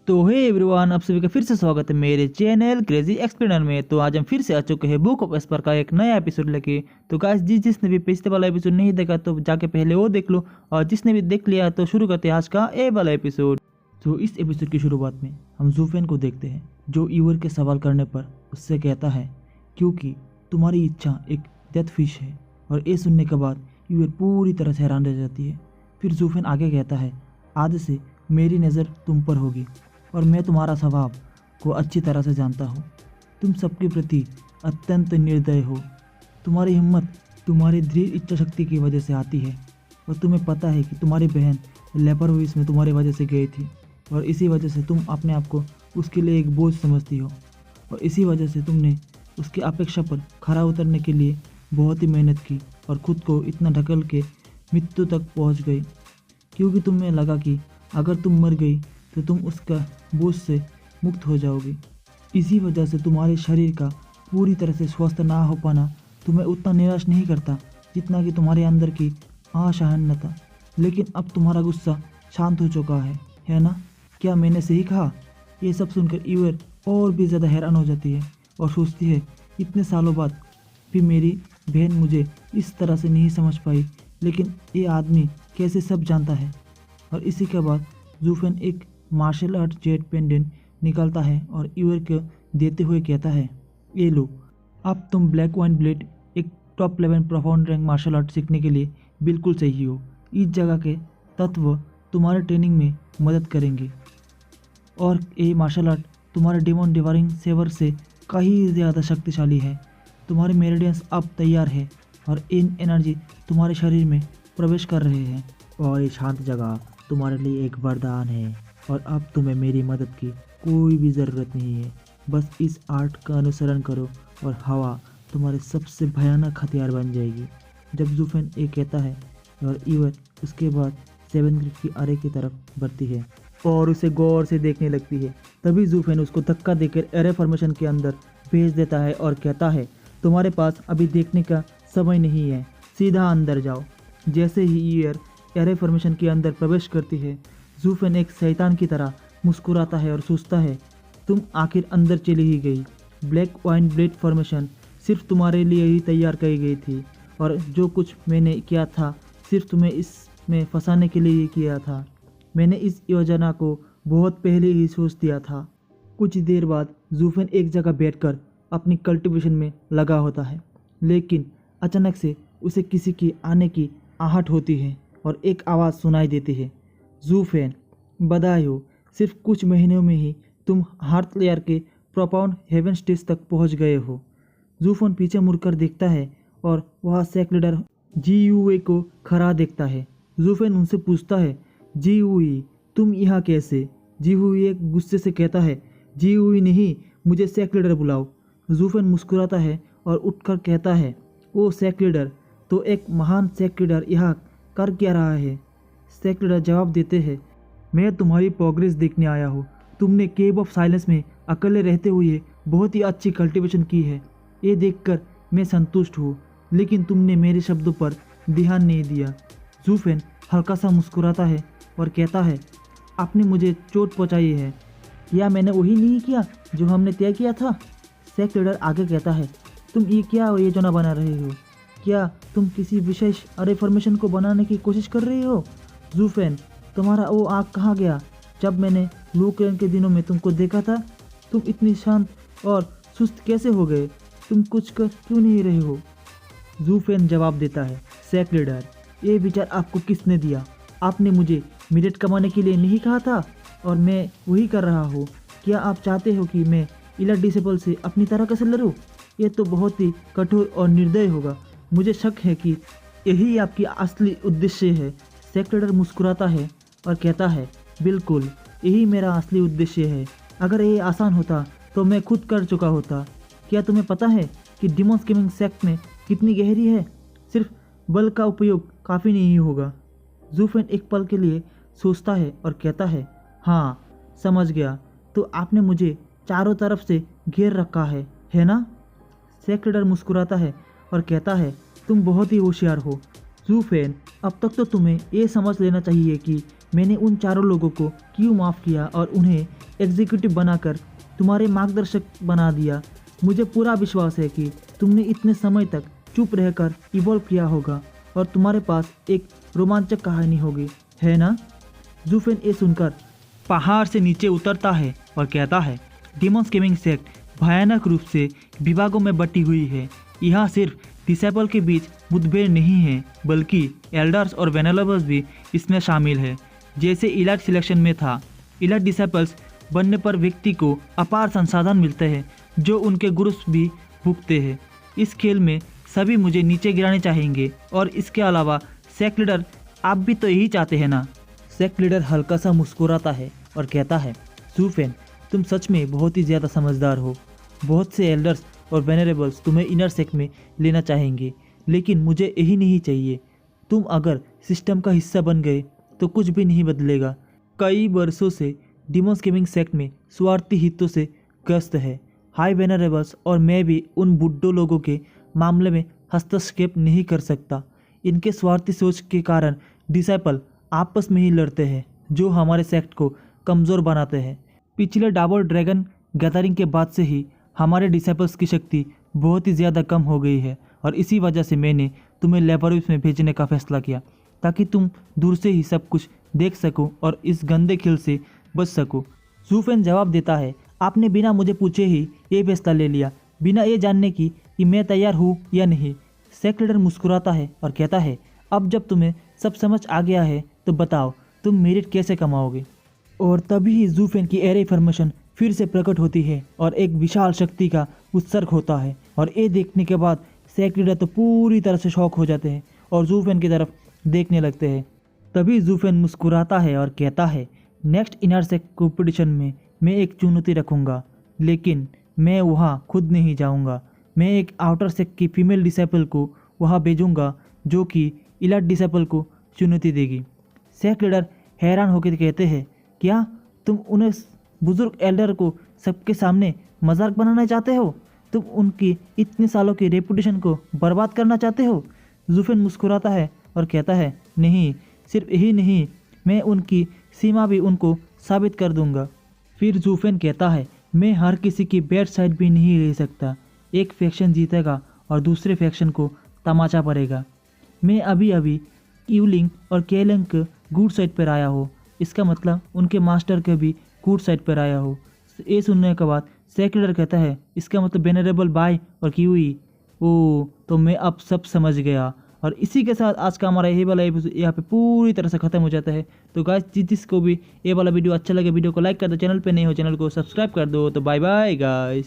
तो hey everyone, आप सभी का फिर से स्वागत है मेरे चैनल क्रेजी एक्सप्लेनर में। तो आज हम फिर से आ चुके हैं बुक ऑफ एस्पर का एक नया एपिसोड लेके। तो गाइस, जिसने भी पिछले वाला एपिसोड नहीं देखा तो जाके पहले वो देख लो, और जिसने भी देख लिया तो शुरू करते हैं आज का ए वाला एपिसोड। तो इस एपिसोड की शुरुआत में हम जूफेन को देखते हैं, जो ईवर के सवाल करने पर उससे कहता है क्योंकि तुम्हारी इच्छा एक डेथ फिश है। और ये सुनने के बाद ईवर पूरी तरह से हैरान रह जाती है। फिर जूफेन आगे कहता है, आज से मेरी नज़र तुम पर होगी और मैं तुम्हारा स्वभाव को अच्छी तरह से जानता हूँ। तुम सबके प्रति अत्यंत निर्दय हो। तुम्हारी हिम्मत तुम्हारी दृढ़ इच्छा शक्ति की वजह से आती है, और तुम्हें पता है कि तुम्हारी बहन लेपरविस में तुम्हारी वजह से गई थी, और इसी वजह से तुम अपने आप को उसके लिए एक बोझ समझती हो, और इसी वजह से तुमने उसकी अपेक्षा पर खरा उतरने के लिए बहुत ही मेहनत की और खुद को इतना ढकल के मृत्यु तक पहुँच गई, क्योंकि तुम्हें लगा कि अगर तुम मर गई तो तुम उसका बोझ से मुक्त हो जाओगी। इसी वजह से तुम्हारे शरीर का पूरी तरह से स्वस्थ ना हो पाना तुम्हें उतना निराश नहीं करता जितना कि तुम्हारे अंदर की असहनता। लेकिन अब तुम्हारा गुस्सा शांत हो चुका है ना? क्या मैंने सही कहा? ये सब सुनकर ईवर और भी ज़्यादा हैरान हो जाती है और सोचती है, इतने सालों बाद भी मेरी बहन मुझे इस तरह से नहीं समझ पाई, लेकिन ये आदमी कैसे सब जानता है। और इसी के बाद जूफेन एक मार्शल आर्ट जेट पेंडेंट निकालता है और ईवर को देते हुए कहता है, ये लो, अब तुम ब्लैक वाइन ब्लेड एक top 11 profound rank martial art सीखने के लिए बिल्कुल सही हो। इस जगह के तत्व तुम्हारे ट्रेनिंग में मदद करेंगे, और ये मार्शल आर्ट तुम्हारे डेमन डिवाइनिंग सेवर से कहीं ज़्यादा शक्तिशाली है। तुम्हारे मेरिडियंस अब तैयार है और इन एनर्जी तुम्हारे शरीर में प्रवेश कर रहे हैं, और ये शांत जगह तुम्हारे लिए एक वरदान है, और अब तुम्हें मेरी मदद की कोई भी ज़रूरत नहीं है। बस इस आर्ट का अनुसरण करो और हवा तुम्हारे सबसे भयानक हथियार बन जाएगी। जब जूफेन ये कहता है और ईवर उसके बाद 7 ग्रेड की अरे की तरफ बढ़ती है और उसे गौर से देखने लगती है, तभी जूफेन उसको धक्का देकर एरे फॉर्मेशन के अंदर भेज देता है और कहता है, तुम्हारे पास अभी देखने का समय नहीं है, सीधा अंदर जाओ। जैसे ही ईवर एरे फॉर्मेशन के अंदर प्रवेश करती है, जूफेन एक शैतान की तरह मुस्कुराता है और सोचता है, तुम आखिर अंदर चली ही गई। ब्लैक वाइन ब्लेड फॉर्मेशन सिर्फ तुम्हारे लिए ही तैयार की गई थी, और जो कुछ मैंने किया था सिर्फ तुम्हें इसमें फंसाने के लिए ही किया था। मैंने इस योजना को बहुत पहले ही सोच दिया था। कुछ देर बाद जूफेन एक जगह बैठकर अपनी कल्टीवेशन में लगा होता है, लेकिन अचानक से उसे किसी की आने की आहट होती है और एक आवाज़ सुनाई देती है, जूफेन, बधाई हो, सिर्फ कुछ महीनों में ही तुम हार्थ लेयर के प्रोफाउंड हेवन स्टेज तक पहुंच गए हो। जूफेन पीछे मुड़कर देखता है और वह सेक लीडर जीयूए को खड़ा देखता है। जूफेन उनसे पूछता है, जीयूई, तुम यहाँ कैसे? जीयूई गुस्से से कहता है, जीयूई नहीं, मुझे सेक लीडर बुलाओ। जूफेन मुस्कुराता है और उठकर कहता है, ओ सेक लीडर, तो एक महान सेक लीडर यहाँ कर क्या रहा है? सेक लीडर जवाब देते हैं, मैं तुम्हारी प्रोग्रेस देखने आया हूँ। तुमने केव ऑफ साइलेंस में अकेले रहते हुए बहुत ही अच्छी कल्टीवेशन की है, ये देखकर मैं संतुष्ट हूँ, लेकिन तुमने मेरे शब्दों पर ध्यान नहीं दिया। जूफेन हल्का सा मुस्कुराता है और कहता है, आपने मुझे चोट पहुँचाई है, या मैंने वही नहीं किया जो हमने तय किया था? सेक लीडर आगे कहता है, तुम ये क्या योजना बना रहे हो? क्या तुम किसी विशेष अरे फॉर्मेशन को बनाने की कोशिश कर रही हो? जूफेन, तुम्हारा वो आँख कहाँ गया? जब मैंने लूक्रेन के दिनों में तुमको देखा था, तुम इतनी शांत और सुस्त कैसे हो गए? तुम कुछ कर क्यों नहीं रहे हो? जूफेन जवाब देता है, सेक लीडर, ये विचार आपको किसने दिया? आपने मुझे मिनट कमाने के लिए नहीं कहा था, और मैं वही कर रहा हूँ। क्या आप चाहते हो कि मैं इला डिसेबल से अपनी तरह कैसे लड़ूँ? ये तो बहुत ही कठोर और निर्दय होगा। मुझे शक है कि यही आपकी असली उद्देश्य है। सेक लीडर मुस्कुराता है और कहता है, बिल्कुल, यही मेरा असली उद्देश्य है। अगर ये आसान होता तो मैं खुद कर चुका होता। क्या तुम्हें पता है कि डिमॉन स्कीमिंग सेक्ट में कितनी गहरी है? सिर्फ बल का उपयोग काफ़ी नहीं होगा। जूफेन एक पल के लिए सोचता है और कहता है, हाँ, समझ गया, तो आपने मुझे चारों तरफ से घेर रखा है ना? सेक लीडर मुस्कुराता है और कहता है, तुम बहुत ही होशियार हो। जूफेन, अब तक तो तुम्हें ये समझ लेना चाहिए कि मैंने उन चारों लोगों को क्यों माफ़ किया और उन्हें एग्जीक्यूटिव बनाकर तुम्हारे मार्गदर्शक बना दिया। मुझे पूरा विश्वास है कि तुमने इतने समय तक चुप रहकर इवॉल्व किया होगा और तुम्हारे पास एक रोमांचक कहानी होगी, है ना? जूफेन ये सुनकर पहाड़ से नीचे उतरता है और कहता है, डीमॉन्स गेमिंग सेक्ट भयानक रूप से विभागों में बटी हुई है। यहाँ सिर्फ डिसेबल के बीच मुठभेड़ नहीं है, बल्कि एल्डर्स और वेनेलेबल्स भी इसमें शामिल है। जैसे इलाइट सिलेक्शन में था, इलाइट डिसेबल्स बनने पर व्यक्ति को अपार संसाधन मिलते हैं जो उनके गुरु भी भुगते हैं। इस खेल में सभी मुझे नीचे गिराने चाहेंगे और इसके अलावा सेक्ट लीडर आप भी तो यही चाहते हैं ना? सेक्ट लीडर हल्का सा मुस्कुराता है और कहता है, जूफेन तुम सच में बहुत ही ज़्यादा समझदार हो। बहुत से एल्डर्स और वेनरेबल्स तुम्हें इनर सेक्ट में लेना चाहेंगे, लेकिन मुझे यही नहीं चाहिए। तुम अगर सिस्टम का हिस्सा बन गए तो कुछ भी नहीं बदलेगा। कई वर्षों से डीमॉन्स गेमिंग सेक्ट में स्वार्थी हितों से ग्रस्त है। हाई वेनरेबल्स और मैं भी उन बुड्ढों लोगों के मामले में हस्तक्षेप नहीं कर सकता। इनके स्वार्थी सोच के कारण डिसाइपल आपस में ही लड़ते हैं, जो हमारे सेक्ट को कमज़ोर बनाते हैं। पिछले डाबल ड्रैगन गैदरिंग के बाद से ही हमारे डिसाइपल्स की शक्ति बहुत ही ज़्यादा कम हो गई है और इसी वजह से मैंने तुम्हें लेबोरेटरीज में भेजने का फैसला किया, ताकि तुम दूर से ही सब कुछ देख सको और इस गंदे खेल से बच सको। जूफेन जवाब देता है, आपने बिना मुझे पूछे ही ये फैसला ले लिया, बिना ये जानने की कि मैं तैयार हूँ या नहीं। सेक्ट लीडर मुस्कुराता है और कहता है, अब जब तुम्हें सब समझ आ गया है तो बताओ तुम मेरिट कैसे कमाओगे। और तभी ही जूफेन की एयर इन्फॉर्मेशन फिर से प्रकट होती है और एक विशाल शक्ति का उत्सर्ग होता है। और ये देखने के बाद सेक्ट लीडर तो पूरी तरह से शॉक हो जाते हैं और जूफेन की तरफ देखने लगते हैं। तभी जूफेन मुस्कुराता है और कहता है, नेक्स्ट इनर सेक्ट कॉम्पिटिशन में मैं एक चुनौती रखूँगा, लेकिन मैं वहाँ खुद नहीं जाऊँगा। मैं एक आउटर सेक्ट की फीमेल डिसेबल को वहाँ भेजूँगा, जो कि इलाइट डिसेबल को चुनौती देगी। सेक्ट लीडर हैरान होकर कहते हैं, क्या तुम उन्हें बुजुर्ग एल्डर को सबके सामने मजाक बनाना चाहते हो? तुम उनकी इतने सालों की रेपुटेशन को बर्बाद करना चाहते हो? जूफेन मुस्कुराता है और कहता है, नहीं, सिर्फ यही नहीं, मैं उनकी सीमा भी उनको साबित कर दूंगा। फिर जूफेन कहता है, मैं हर किसी की बैड साइड भी नहीं ले सकता। एक फैक्शन जीतेगा और दूसरे फैक्शन को तमाचा पड़ेगा। मैं अभी अभी यूलिंग और केलंग गुड साइड पर आया हो, इसका मतलब उनके मास्टर के भी गुड साइड पर आया हो। ये सुनने के बाद सेक्ट लीडर कहता है, इसका मतलब वेनरेबल बाय और किवी। ओ, तो मैं अब सब समझ गया। और इसी के साथ आज का हमारा ये वाला एपिसोड यहाँ पे पूरी तरह से खत्म हो जाता है। तो गाइस, जिसको भी ये वाला वीडियो अच्छा लगे, वीडियो को लाइक कर दो, चैनल पे नहीं हो चैनल को सब्सक्राइब कर दो। तो बाय बाय गाइस।